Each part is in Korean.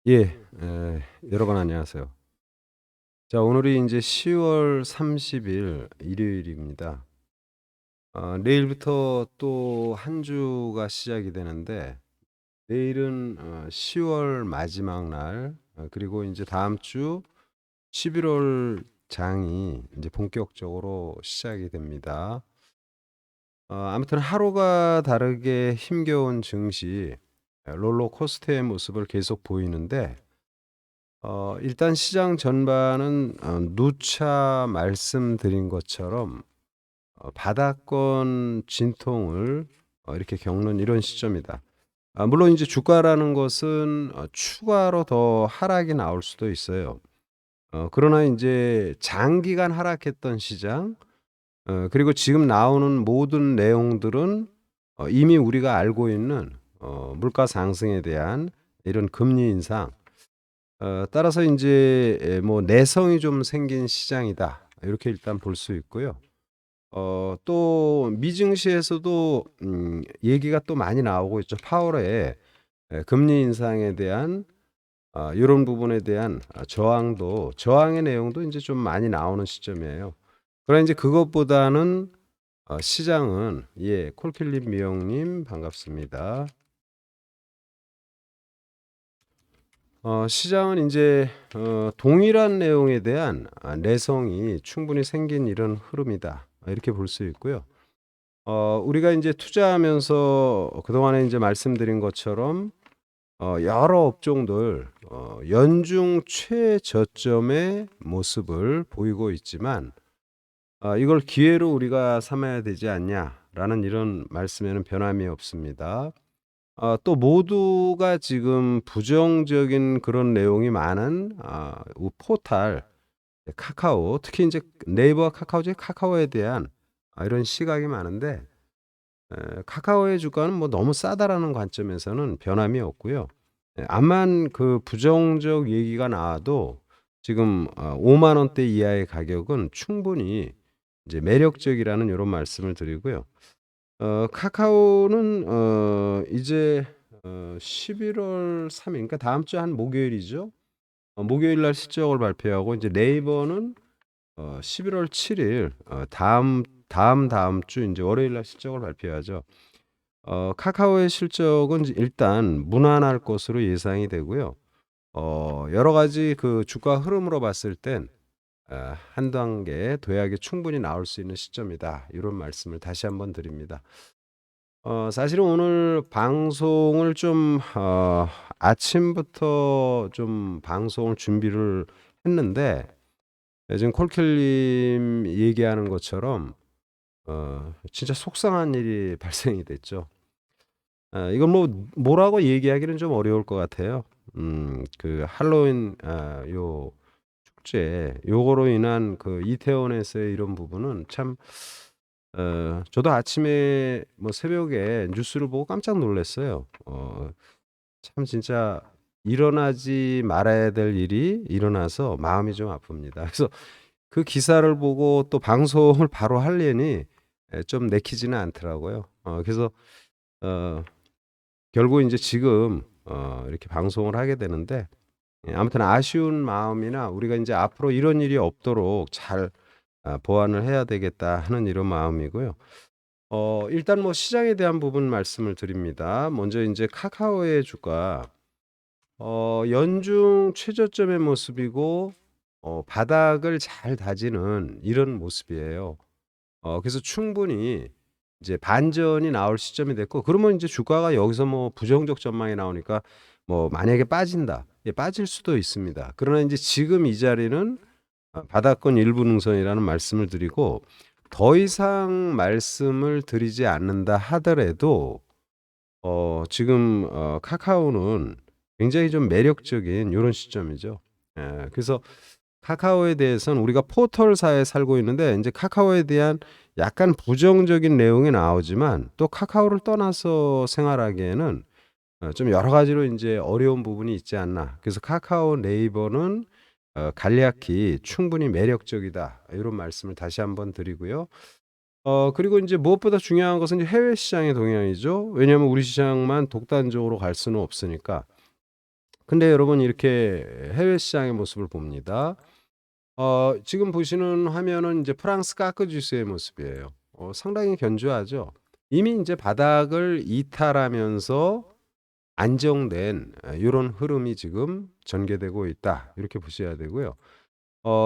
예. 여러분 안녕하세요. 자, 오늘이 이제 10월 30일 일요일입니다. 내일부터 또 한 주가 시작이 되는데, 내일은 10월 마지막 날, 그리고 이제 다음 주 11월 장이 이제 본격적으로 시작이 됩니다. 아무튼 하루가 다르게 힘겨운 증시, 롤러코스터의 모습을 계속 보이는데, 일단 시장 전반은 누차 말씀드린 것처럼 바닥권 진통을 이렇게 겪는 이런 시점이다. 물론 이제 주가라는 것은 추가로 더 하락이 나올 수도 있어요. 그러나 이제 장기간 하락했던 시장, 그리고 지금 나오는 모든 내용들은 이미 우리가 알고 있는 물가 상승에 대한 이런 금리 인상, 따라서 이제 뭐 '내성이 좀 생긴 시장이다.' 이렇게 일단 볼 수 있고요. 또 미증시에서도 얘기가 또 많이 나오고 있죠. 파월의 금리 인상에 대한 요런 부분에 대한 저항의 내용도 인제 좀 많이 나오는 시점이에요. 그러나 인제 그것보다는 시장은, 예, 콜킬님 미영님 반갑습니다. 시장은 인제 동일한 내용에 대한 내성이 충분히 생긴 이런 흐름이다, 이렇게 볼 수 있고요. 우리가 인제 투자하면서 그동안에 인제 말씀드린 것처럼 여러 업종들 연중 최저점의 모습을 보이고 있지만, 이걸 기회로 우리가 삼아야 되지 않냐라는 이런 말씀에는 변함이 없습니다. 또 모두가 지금 부정적인 그런 내용이 많은 포탈, 카카오, 특히 인제 네이버와 카카오 중에 카카오에 대한 이런 시각이 많은데, 카카오의 주가는 뭐 너무 싸다라는 관점에서는 변함이 없고요. 암만 그 부정적 얘기가 나와도 지금 5만 원대 이하의 가격은 충분히 이제 매력적이라는 요런 말씀을 드리고요. 카카오는 이제 11월 3일, 그러니까 다음 주 한 목요일이죠. 목요일 날 실적을 발표하고, 이제 네이버는 11월 7일, 다음 주 인제 월요일 날 실적을 발표하죠. 카카오의 실적은 이제 일단 무난할 것으로 예상이 되고요. 여러 가지 그 주가 흐름으로 봤을 땐 한 단계 도약이 충분히 나올 수 있는 시점이다, 이런 말씀을 다시 한번 드립니다. 사실은 오늘 방송을 좀 아침부터 좀 방송을 준비를 했는데, 지금 콜킬님 얘기하는 것처럼 진짜 속상한 일이 발생이 됐죠. 이건 뭐 뭐라고 얘기하기는 좀 어려울 것 같아요. 그 할로윈 요 축제, 요거로 인한 그 이태원에서의 이런 부분은 참, 저도 아침에 뭐 새벽에 뉴스를 보고 깜짝 놀랐어요. 참 진짜 일어나지 말아야 될 일이 일어나서 마음이 좀 아픕니다. 그래서 그 기사를 보고 또 방송을 바로 하려니 좀 내키지는 않더라고요. 그래서 어 결국 인제 지금 이렇게 방송을 하게 되는데, 예, 아무튼 아쉬운 마음이나 우리가 인제 '앞으로 이런 일이 없도록 잘 보완을 해야 되겠다.' 하는 이런 마음이고요. 일단 뭐 시장에 대한 부분 말씀을 드립니다. 먼저 인제 카카오의 주가 연중 최저점의 모습이고, 바닥을 잘 다지는 이런 모습이에요. 그래서 충분히 이제 반전이 나올 시점이 됐고, 그러면 인제 주가가 여기서 뭐 부정적 전망이 나오니까 뭐 만약에 빠진다, 예, 빠질 수도 있습니다. 그러나 인제 지금 이 자리는 바닥권 일부 능선이라는 말씀을 드리고, 더 이상 말씀을 드리지 않는다 하더라도 지금 카카오는 굉장히 좀 매력적인 요런 시점이죠. 예. 그래서 카카오에 대해서는 우리가 포털사에 살고 있는데, 인제 카카오에 대한 약간 부정적인 내용이 나오지만, 또 카카오를 떠나서 생활하기에는 좀 여러 가지로 인제 어려운 부분이 있지 않나. 그래서 카카오, 네이버는 간략히 충분히 매력적이다, 요런 말씀을 다시 한번 드리고요. 그리고 인제 무엇보다 중요한 것은 이제 해외 시장의 동향이죠. 왜냐하면 우리 시장만 독단적으로 갈 수는 없으니까. 근데 여러분 이렇게 해외 시장의 모습을 봅니다. 지금 보시는 화면은 이제 프랑스 까크 지수의 모습이에요. 상당히 견조하죠. 이미 이제 바닥을 이탈하면서 안정된 요런 흐름이 지금 전개되고 있다. 이렇게 보셔야 되고요.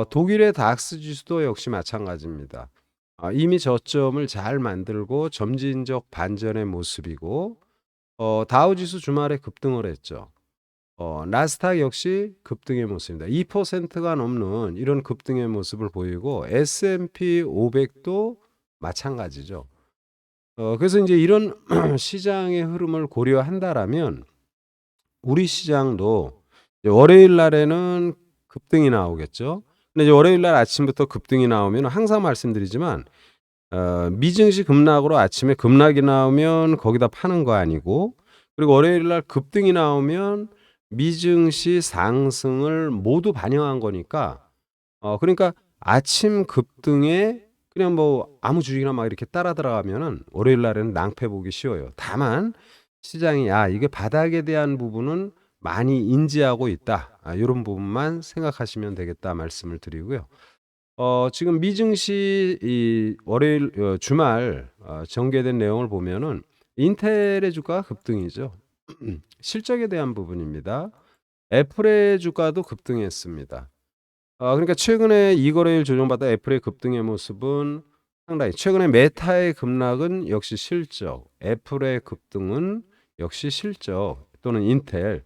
독일의 닥스 지수도 역시 마찬가지입니다. 이미 저점을 잘 만들고 점진적 반전의 모습이고 다우 지수 주말에 급등을 했죠. 나스닥 역시 급등의 모습입니다. 2%가 넘는 이런 급등의 모습을 보이고 S&P 500도 마찬가지죠. 그래서 이제 이런 시장의 흐름을 고려한다라면 우리 시장도 이제 월요일 날에는 급등이 나오겠죠. 근데 이제 월요일 날 아침부터 급등이 나오면 항상 말씀드리지만 미증시 급락으로 아침에 급락이 나오면 거기다 파는 거 아니고, 그리고 월요일 날 급등이 나오면 미증시 상승을 모두 반영한 거니까 그러니까 아침 급등에 그냥 뭐 아무 주식이나 막 이렇게 따라 들어가면은 월요일 날에는 낭패 보기 쉬워요. 다만 시장이 이게 바닥에 대한 부분은 많이 인지하고 있다. 요런 부분만 생각하시면 되겠다 말씀을 드리고요. 지금 미증시 이 월요일 주말 전개된 내용을 보면은 인텔의 주가가 급등이죠. 실적에 대한 부분입니다. 애플의 주가도 급등했습니다. 그러니까 최근에 이거래일 조정받아 애플의 급등의 모습은 상당히, 최근에 메타의 급락은 역시 실적, 애플의 급등은 역시 실적 또는 인텔.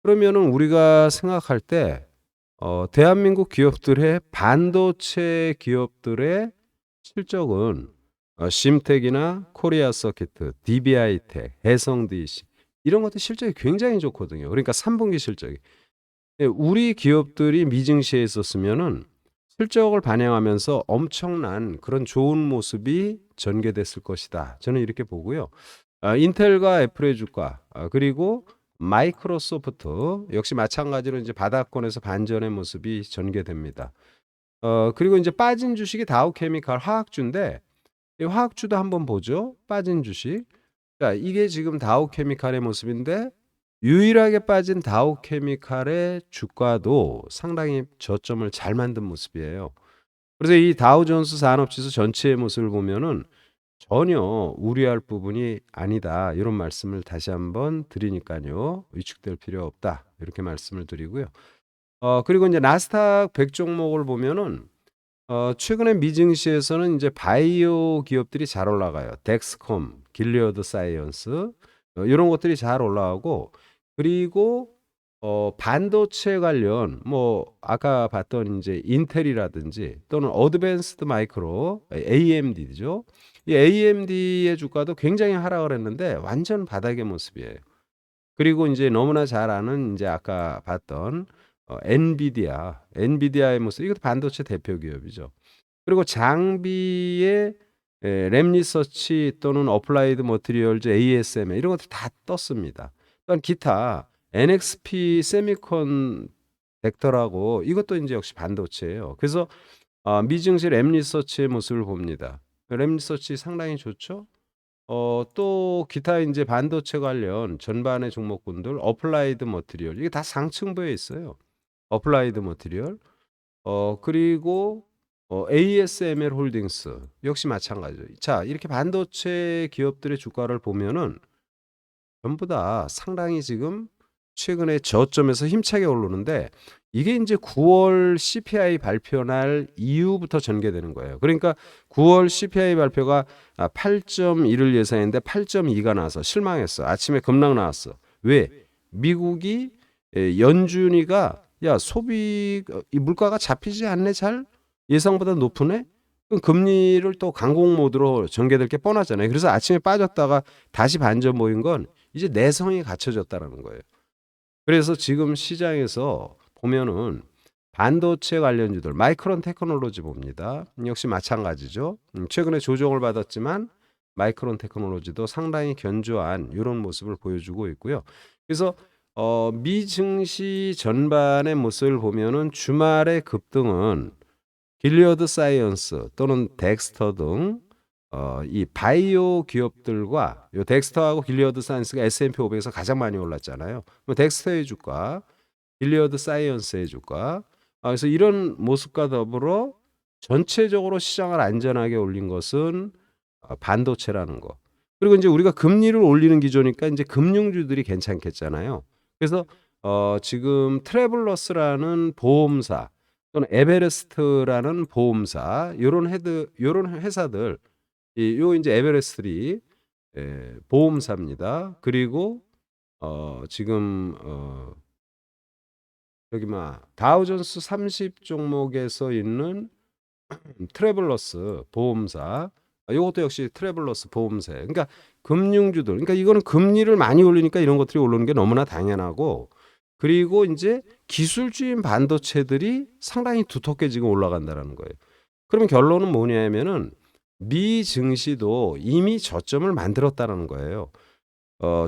그러면은 우리가 생각할 때 대한민국 기업들의 반도체 기업들의 실적은 심텍이나 코리아 서키트, DBI텍, 해성DC 이런 것들 실적이 굉장히 좋거든요. 그러니까 3분기 실적이. 우리 기업들이 미증시에 있었으면은 실적을 반영하면서 엄청난 그런 좋은 모습이 전개됐을 것이다. 저는 이렇게 보고요. 인텔과 애플의 주가, 그리고 마이크로소프트 역시 마찬가지로 이제 바닥권에서 반전의 모습이 전개됩니다. 그리고 이제 빠진 주식이 다우케미칼 화학주인데, 이 화학주도 한번 보죠. 빠진 주식. 자, 이게 지금 다우케미칼의 모습인데 유일하게 빠진 다우케미칼의 주가도 상당히 저점을 잘 만든 모습이에요. 그래서 이 다우존스 산업지수 전체의 모습을 보면은 전혀 우려할 부분이 아니다. 이런 말씀을 다시 한번 드리니까요. 위축될 필요 없다. 이렇게 말씀을 드리고요. 그리고 이제 나스닥 100 종목을 보면은 최근에 미증시에서는 이제 바이오 기업들이 잘 올라가요. 덱스콤, 길리어드 사이언스 이런 것들이 잘 올라가고, 그리고 반도체 관련 뭐 아까 봤던 이제 인텔이라든지 또는 어드밴스드 마이크로 AMD죠. 이 AMD의 주가도 굉장히 하락을 했는데 완전 바닥의 모습이에요. 그리고 이제 너무나 잘 아는 이제 아까 봤던 엔비디아의 모습, 이것도 반도체 대표 기업이죠. 그리고 장비의 램리서치 또는 어플라이드 머티리얼즈, ASML 이런 것들 다 떴습니다. 또한 기타 NXP 세미컨덱터라고 이것도 이제 역시 반도체예요. 그래서 미증시 램리서치의 모습을 봅니다. 램리서치 상당히 좋죠. 또 기타 이제 반도체 관련 전반의 종목군들 어플라이드 머티리얼 이게 다 상층부에 있어요. 어플라이드 머티리얼. 그리고 ASML 홀딩스 역시 마찬가지죠. 자, 이렇게 반도체 기업들의 주가를 보면은 전부 다 상당히 지금 최근에 저점에서 힘차게 오르는데, 이게 이제 9월 CPI 발표 날 이후부터 전개되는 거예요. 그러니까 9월 CPI 발표가 8.1을 예상했는데 8.2가 나와서 실망했어. 아침에 급락 나왔어. 왜? 미국이 연준이가 소비 이 물가가 잡히지 않네, 잘 예상보다 높으네. 그럼 금리를 또 강공 모드로 전개될 게 뻔하잖아요. 그래서 아침에 빠졌다가 다시 반전 모인 건 이제 내성이 갖춰졌다라는 거예요. 그래서 지금 시장에서 보면은 반도체 관련주들 마이크론 테크놀로지 봅니다. 역시 마찬가지죠. 최근에 조정을 받았지만 마이크론 테크놀로지도 상당히 견조한 이런 모습을 보여주고 있고요. 그래서 미증시 전반의 모습을 보면은 주말의 급등은 길리어드 사이언스 또는 덱스터 등 이 바이오 기업들과 요 덱스터하고 길리어드 사이언스가 S&P 500에서 가장 많이 올랐잖아요. 뭐 덱스터의 주가, 길리어드 사이언스의 주가. 그래서 이런 모습과 더불어 전체적으로 시장을 안전하게 올린 것은 반도체라는 거. 그리고 이제 우리가 금리를 올리는 기조니까 이제 금융주들이 괜찮겠잖아요. 그래서 지금 트래블러스라는 보험사 또는 에베레스트라는 보험사 요런 회사들 요 이제 에베레스트리 보험사입니다. 그리고 지금 여기 다우존스 30 종목에서 있는 트래블러스 보험사 요것도 역시 트래블러스 보험사. 그러니까 금융주들. 그러니까 이거는 금리를 많이 올리니까 이런 것들이 오르는 게 너무나 당연하고 그리고 이제 기술주인 반도체들이 상당히 두텁게 지금 올라간다라는 거예요. 그러면 결론은 뭐냐면은 미 증시도 이미 저점을 만들었다는 거예요.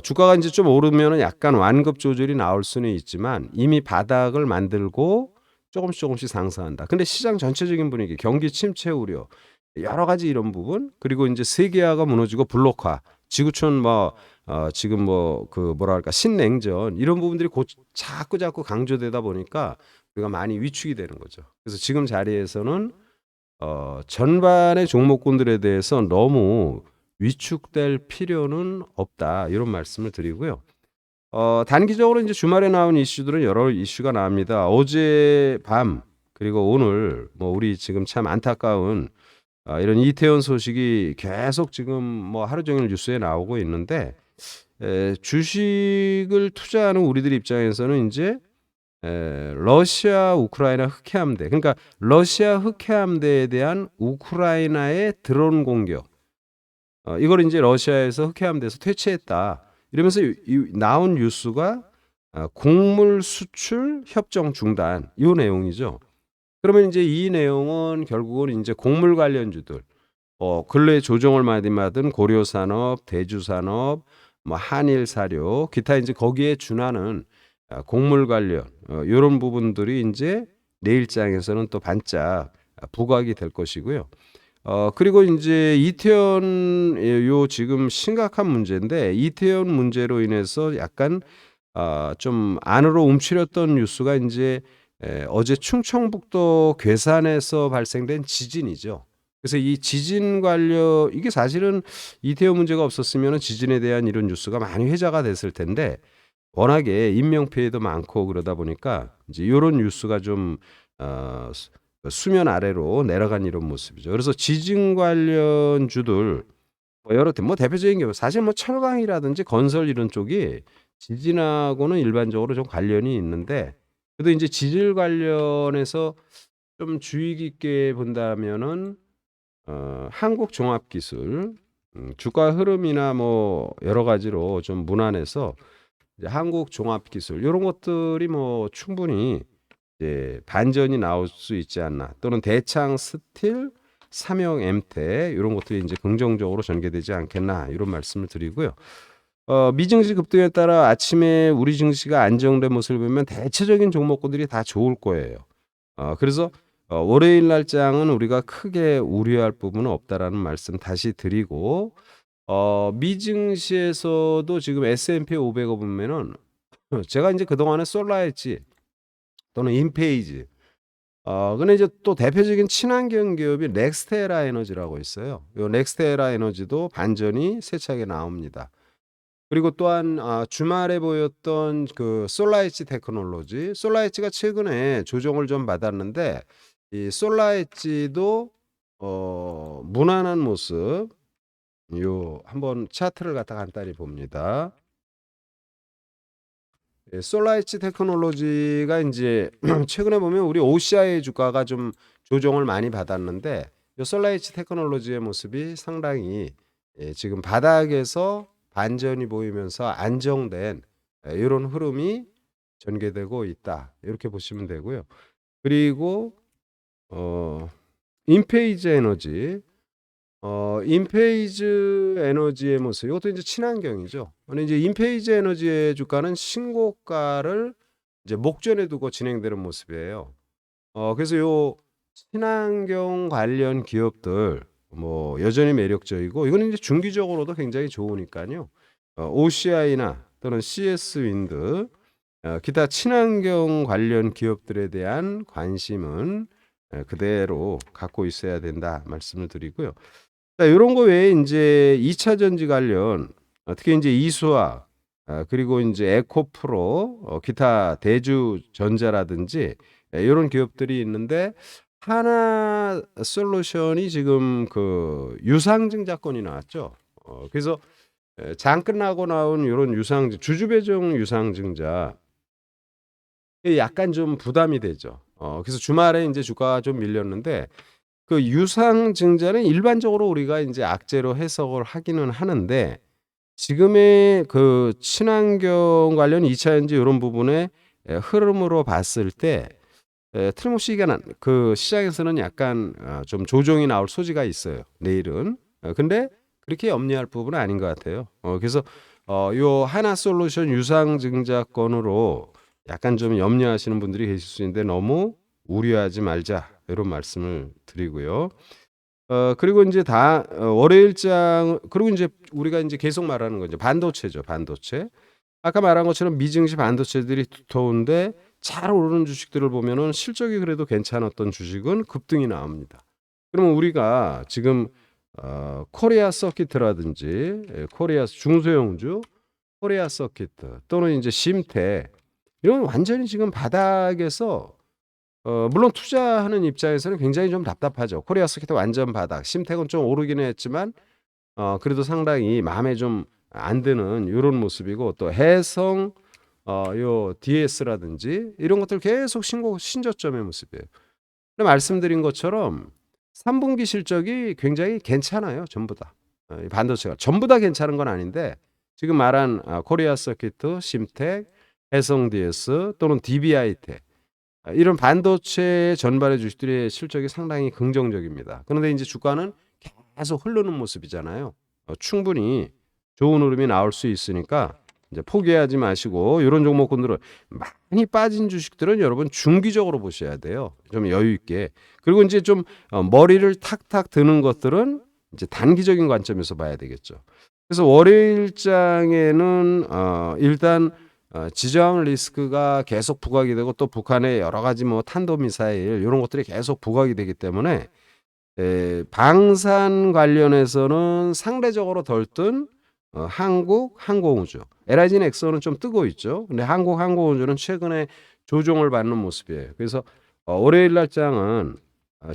주가가 이제 좀 오르면은 약간 완급 조절이 나올 수는 있지만 이미 바닥을 만들고 조금씩 상승한다. 근데 시장 전체적인 분위기, 경기 침체 우려, 여러 가지 이런 부분, 그리고 이제 세계화가 무너지고 블록화, 지구촌 지금 그 뭐랄까 신냉전 이런 부분들이 자꾸 강조되다 보니까 우리가 많이 위축이 되는 거죠. 그래서 지금 자리에서는 전반의 종목군들에 대해서 너무 위축될 필요는 없다. 이런 말씀을 드리고요. 단기적으로 이제 주말에 나온 이슈들은 여러 이슈가 나옵니다. 어제 밤 그리고 오늘 우리 지금 참 안타까운 이런 이태원 소식이 계속 지금 하루 종일 뉴스에 나오고 있는데 주식을 투자하는 우리들 입장에서는 이제 러시아 우크라이나 흑해함대 그러니까 러시아 흑해함대에 대한 우크라이나의 드론 공격 이걸 이제 러시아에서 흑해함대에서 퇴치했다 이러면서 나온 뉴스가 곡물 수출 협정 중단 이 내용이죠. 그러면 이제 이 내용은 결국은 이제 곡물 관련주들 근래 조정을 많이 받은 고려산업, 대주산업, 한일사료, 기타 이제 거기에 준하는 곡물 관련 이런 부분들이 이제 내일장에서는 또 반짝 부각이 될 것이고요. 그리고 이제 이태원 요 지금 심각한 문제인데 이태원 문제로 인해서 약간 좀 안으로 움츠렸던 뉴스가 이제 어제 충청북도 괴산에서 발생된 지진이죠. 그래서 이 지진 관련 이게 사실은 이태원 문제가 없었으면 지진에 대한 이런 뉴스가 많이 회자가 됐을 텐데 워낙에 인명 피해도 많고 그러다 보니까 이제 이런 뉴스가 좀 수면 아래로 내려간 이런 모습이죠. 그래서 지진 관련주들 여러 대표적인 경우 사실 철강이라든지 건설 이런 쪽이 지진하고는 일반적으로 좀 관련이 있는데 그래도 이제 지질 관련해서 좀 주의 깊게 본다면은 한국종합기술 주가 흐름이나 여러 가지로 좀 무난해서 이제 한국종합기술 이런 것들이 충분히 이제 반전이 나올 수 있지 않나 또는 대창 스틸 삼형 엠테 이런 것들이 이제 긍정적으로 전개되지 않겠나 이런 말씀을 드리고요. 미증시 급등에 따라 아침에 우리 증시가 안정된 모습을 보면 대체적인 종목군들이 다 좋을 거예요. 그래서 월요일 날장은 우리가 크게 우려할 부분은 없다라는 말씀 다시 드리고 미증시에서도 지금 S&P 500을 보면은 제가 이제 그동안에 솔라했지 또는 인페이지 근데 이제 또 대표적인 친환경 기업이 넥스테라 에너지라고 있어요. 요 넥스테라 에너지도 반전이 세차게 나옵니다. 그리고 또한 주말에 보였던 그 솔라엣지 테크놀로지, 솔라엣지가 최근에 조정을 좀 받았는데 이 솔라엣지도 무난한 모습. 요 한번 차트를 갖다 간단히 봅니다. 솔라엣지 테크놀로지가 이제 최근에 보면 우리 OCI 주가가 좀 조정을 많이 받았는데 이 솔라엣지 테크놀로지의 모습이 상당히 지금 바닥에서 반전이 보이면서 안정된 이런 흐름이 전개되고 있다. 이렇게 보시면 되고요. 그리고 인페이즈 에너지 인페이즈 에너지의 모습 이것도 이제 친환경이죠. 근데 이제 인페이즈 에너지의 주가는 신고가를 이제 목전에 두고 진행되는 모습이에요. 그래서 요 친환경 관련 기업들 뭐 여전히 매력적이고 이거는 이제 중기적으로도 굉장히 좋으니까요. OCI나 또는 CS 윈드 기타 친환경 관련 기업들에 대한 관심은 그대로 갖고 있어야 된다 말씀을 드리고요. 자, 요런 거 외에 인제 2차 전지 관련 특히 인제 이수화 그리고 인제 에코프로 기타 대주전자라든지 요런 기업들이 있는데 하나솔루션이 지금 그 유상증자권이 나왔죠. 그래서 장 끝나고 나온 요런 주주배정 유상증자 이게 약간 좀 부담이 되죠. 그래서 주말에 인제 주가가 좀 밀렸는데 그 유상증자는 일반적으로 우리가 인제 악재로 해석을 하기는 하는데 지금의 그 친환경 관련 2차 전지 요런 부분의 흐름으로 봤을 때 틀림없이 이게 그 시장에서는 약간 좀 조정이 나올 소지가 있어요, 내일은. 근데 그렇게 염려할 부분은 아닌 것 같아요. 그래서 요 하나솔루션 유상증자권으로 약간 좀 염려하시는 분들이 계실 수 있는데 너무 우려하지 말자 이런 말씀을 드리고요. 그리고 인제 월요일장 그리고 인제 우리가 인제 계속 말하는 건 이제 반도체죠, 반도체. 아까 말한 것처럼 미증시 반도체들이 두터운데 잘 오르는 주식들을 보면은 실적이 그래도 괜찮았던 주식은 급등이 나옵니다. 그러면 우리가 지금 코리아 서키트라든지 코리아 중소형주, 코리아 서키트 또는 인제 심텍 이런 완전히 지금 바닥에서 물론 투자하는 입장에서는 굉장히 좀 답답하죠. 코리아 서키트 완전 바닥, 심텍은 좀 오르기는 했지만 그래도 상당히 마음에 좀 안 드는 요런 모습이고 또 해성 요 DS라든지 이런 것들 계속 신저점의 모습이에요. 근데 말씀드린 것처럼 3분기 실적이 굉장히 괜찮아요, 전부 다. 이 반도체가 전부 다 괜찮은 건 아닌데 지금 말한 코리아 서키트, 심텍, 해성 DS 또는 DB하이텍 이런 반도체 전반의 주식들의 실적이 상당히 긍정적입니다. 그런데 인제 주가는 계속 흐르는 모습이잖아요. 충분히 좋은 흐름이 나올 수 있으니까 이제 포기하지 마시고 요런 종목군들은 많이 빠진 주식들은 여러분 중기적으로 보셔야 돼요. 좀 여유 있게. 그리고 인제 좀 머리를 탁탁 드는 것들은 이제 단기적인 관점에서 봐야 되겠죠. 그래서 월요일장에는 일단 지정 리스크가 계속 부각이 되고 또 북한의 여러 가지 뭐 탄도미사일 요런 것들이 계속 부각이 되기 때문에 방산 관련해서는 상대적으로 덜 뜬 한국항공우주. LIG는 엑소는 좀 뜨고 있죠. 근데 한국항공우주는 최근에 조정을 받는 모습이에요. 그래서 월요일 날장은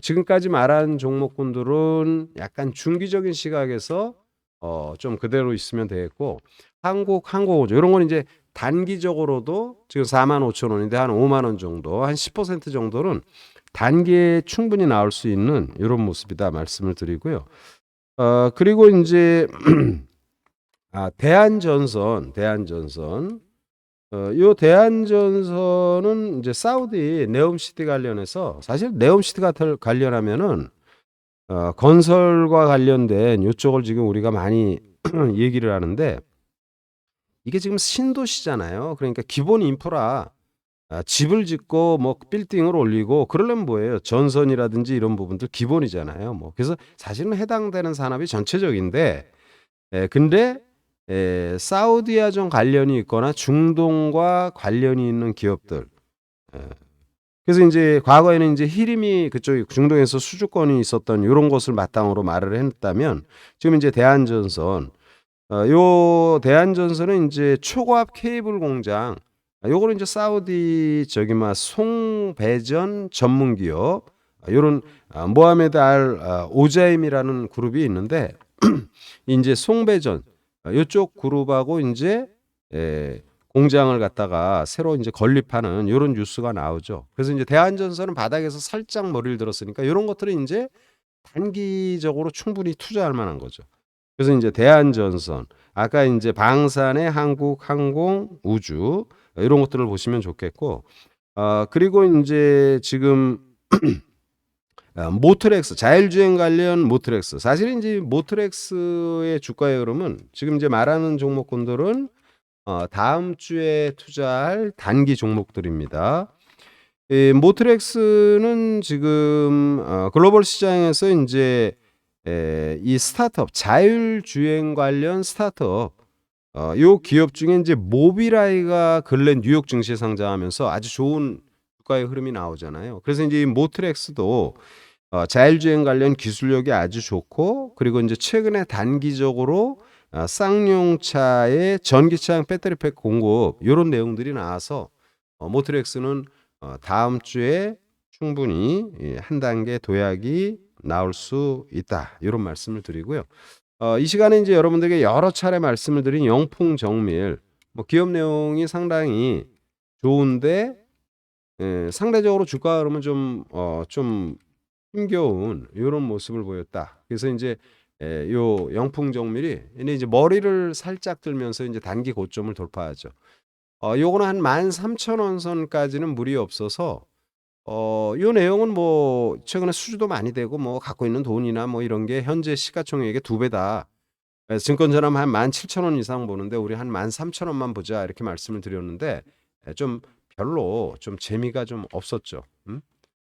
지금까지 말한 종목군들은 약간 중기적인 시각에서 좀 그대로 있으면 되겠고 한국항공우주 요런 건 이제 단기적으로도 지금 45,000원인데 한 5만 원 정도, 한 10% 정도는 단기에 충분히 나올 수 있는 요런 모습이다 말씀을 드리고요. 그리고 인제 대한전선 요 대한전선은 이제 사우디 네옴시티 관련해서 사실 네옴시티 관련하면은 건설과 관련된 요쪽을 지금 우리가 많이 얘기를 하는데 이게 지금 신도시잖아요. 그러니까 기본 인프라 집을 짓고 뭐 빌딩을 올리고 그러려면 뭐예요? 전선이라든지 이런 부분들 기본이잖아요. 뭐 그래서 사실은 해당되는 산업이 전체적인데 근데 사우디와 좀 관련이 있거나 중동과 관련이 있는 기업들 그래서 인제 과거에는 인제 히림이 그쪽 중동에서 수주권이 있었던 요런 것을 바탕으로 말을 했다면 지금 인제 대한전선 요 대한전선은 인제 초고압 케이블 공장 요거는 인제 사우디 송배전 전문 기업 요런 모하메드 오자임이라는 그룹이 있는데 인제 송배전 요쪽 그룹하고 인제 공장을 갖다가 새로 인제 건립하는 요런 뉴스가 나오죠. 그래서 인제 대한전선은 바닥에서 살짝 머리를 들었으니까 요런 것들은 인제 단기적으로 충분히 투자할 만한 거죠. 그래서 인제 대한전선 아까 인제 방산의 한국항공우주 이런 것들을 보시면 좋겠고 그리고 인제 지금 모트렉스 자율주행 관련 모트렉스 사실은 인제 모트렉스의 주가의 흐름은 지금 이제 말하는 종목군들은 다음 주에 투자할 단기 종목들입니다. 이 모트렉스는 지금 글로벌 시장에서 인제 이 스타트업 자율주행 관련 스타트업 요 기업 중에 이제 모빌아이가 근래 뉴욕 증시에 상장하면서 아주 좋은 주가의 흐름이 나오잖아요. 그래서 이제 이 모트렉스도 자율주행 관련 기술력이 아주 좋고 그리고 이제 최근에 단기적으로 쌍용차의 전기차용 배터리팩 공급 요런 내용들이 나와서 모트렉스는 다음 주에 충분히 한 단계 도약이 나올 수 있다. 이런 말씀을 드리고요. 이 시간에 이제 여러분들에게 여러 차례 말씀을 드린 영풍정밀 뭐 기업 내용이 상당히 좋은데 상대적으로 주가 흐름은 좀 힘겨운 요런 모습을 보였다. 그래서 인제 요 영풍정밀이 이제 머리를 살짝 들면서 인제 단기 고점을 돌파하죠. 요거는 한 13,000원 선까지는 무리 없어서 요 내용은 뭐 최근에 수주도 많이 되고 뭐 갖고 있는 돈이나 뭐 이런 게 현재 시가총액의 2배다. 그래서 증권 전환 한 17,000원 이상 보는데 우리 한 13,000원만 보자 이렇게 말씀을 드렸는데 좀 별로 좀 재미가 좀 없었죠.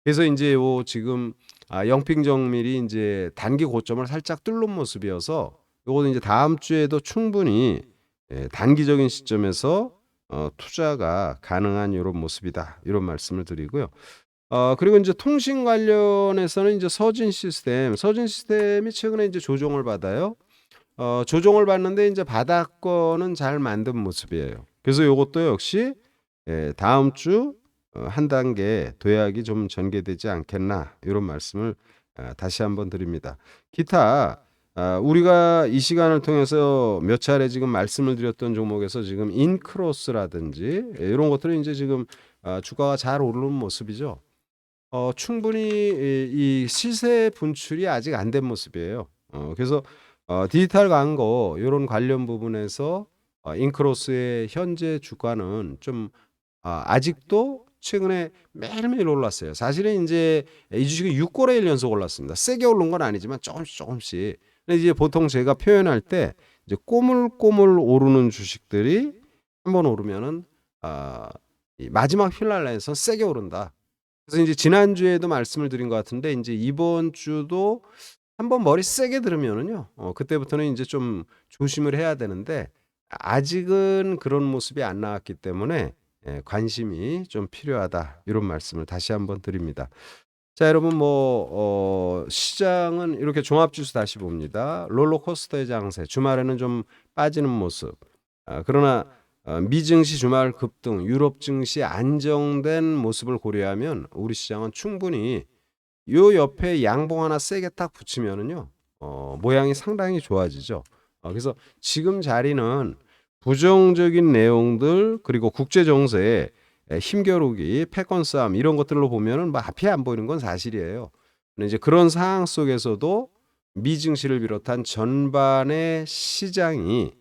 그래서 인제 요 지금 영핑정밀이 인제 단기 고점을 살짝 뚫는 모습이어서 요거는 이제 다음 주에도 충분히 단기적인 시점에서 투자가 가능한 요런 모습이다. 요런 말씀을 드리고요. 그리고 인제 통신 관련해서는 인제 서진 시스템이 최근에 인제 조정을 받아요. 조정을 받는데 인제 바닥권은 잘 만든 모습이에요. 그래서 요것도 역시 다음 주 한 단계 도약이 좀 전개되지 않겠나 요런 말씀을 다시 한번 드립니다. 기타 우리가 이 시간을 통해서 몇 차례 지금 말씀을 드렸던 종목에서 지금 인크로스라든지 요런 것들은 인제 지금 주가가 잘 오르는 모습이죠. 충분히 이 시세 분출이 아직 안 된 모습이에요. 그래서 디지털 광고 요런 관련 부분에서 인크로스의 현재 주가는 좀 아직도 최근에 매일매일 올랐어요. 사실은 인제 이 주식이 6거래일 연속 올랐습니다. 세게 오른 건 아니지만 조금씩. 근데 이제 보통 제가 표현할 때 이제 꼬물꼬물 오르는 주식들이 한번 오르면은 이 마지막 휘날라에서 세게 오른다. 그래서 인제 지난주에도 말씀을 드린 것 같은데 인제 이번 주도 한번 머리 세게 들으면은요. 그때부터는 인제 좀 조심을 해야 되는데 아직은 그런 모습이 안 나왔기 때문에 관심이 좀 필요하다. 이런 말씀을 다시 한번 드립니다. 자 여러분 시장은 이렇게 종합지수 다시 봅니다. 롤러코스터의 장세 주말에는 좀 빠지는 모습. 그러나 미 증시 주말 급등 유럽 증시 안정된 모습을 고려하면 우리 시장은 충분히 요 옆에 양봉 하나 세게 딱 붙이면은요. 모양이 상당히 좋아지죠. 그래서 지금 자리는 부정적인 내용들 그리고 국제 정세에 힘겨루기, 패권 싸움 이런 것들로 보면은 뭐 앞이 안 보이는 건 사실이에요. 근데 이제 그런 상황 속에서도 미 증시를 비롯한 전반의 시장이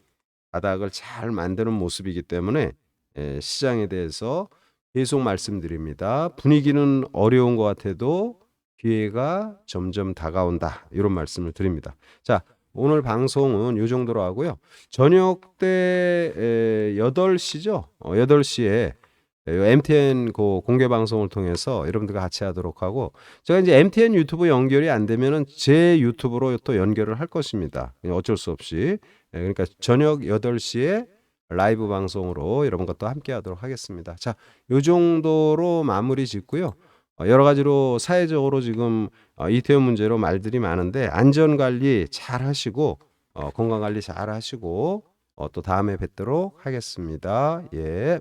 바닥을 잘 만드는 모습이기 때문에 시장에 대해서 계속 말씀드립니다. 분위기는 어려운 것 같아도 기회가 점점 다가온다. 이런 말씀을 드립니다. 자, 오늘 방송은 요 정도로 하고요. 저녁 때 8시죠. 8시에 MTN 공개 방송을 통해서 여러분들과 같이 하도록 하고 제가 이제 MTN 유튜브 연결이 안 되면은 제 유튜브로 또 연결을 할 것입니다. 어쩔 수 없이. 그러니까 저녁 8시에 라이브 방송으로 여러분과 또 함께 하도록 하겠습니다. 자, 요 정도로 마무리 짓고요. 여러 가지로 사회적으로 지금 이태원 문제로 말들이 많은데 안전 관리 잘 하시고 건강 관리 잘 하시고 또 다음에 뵙도록 하겠습니다. 예.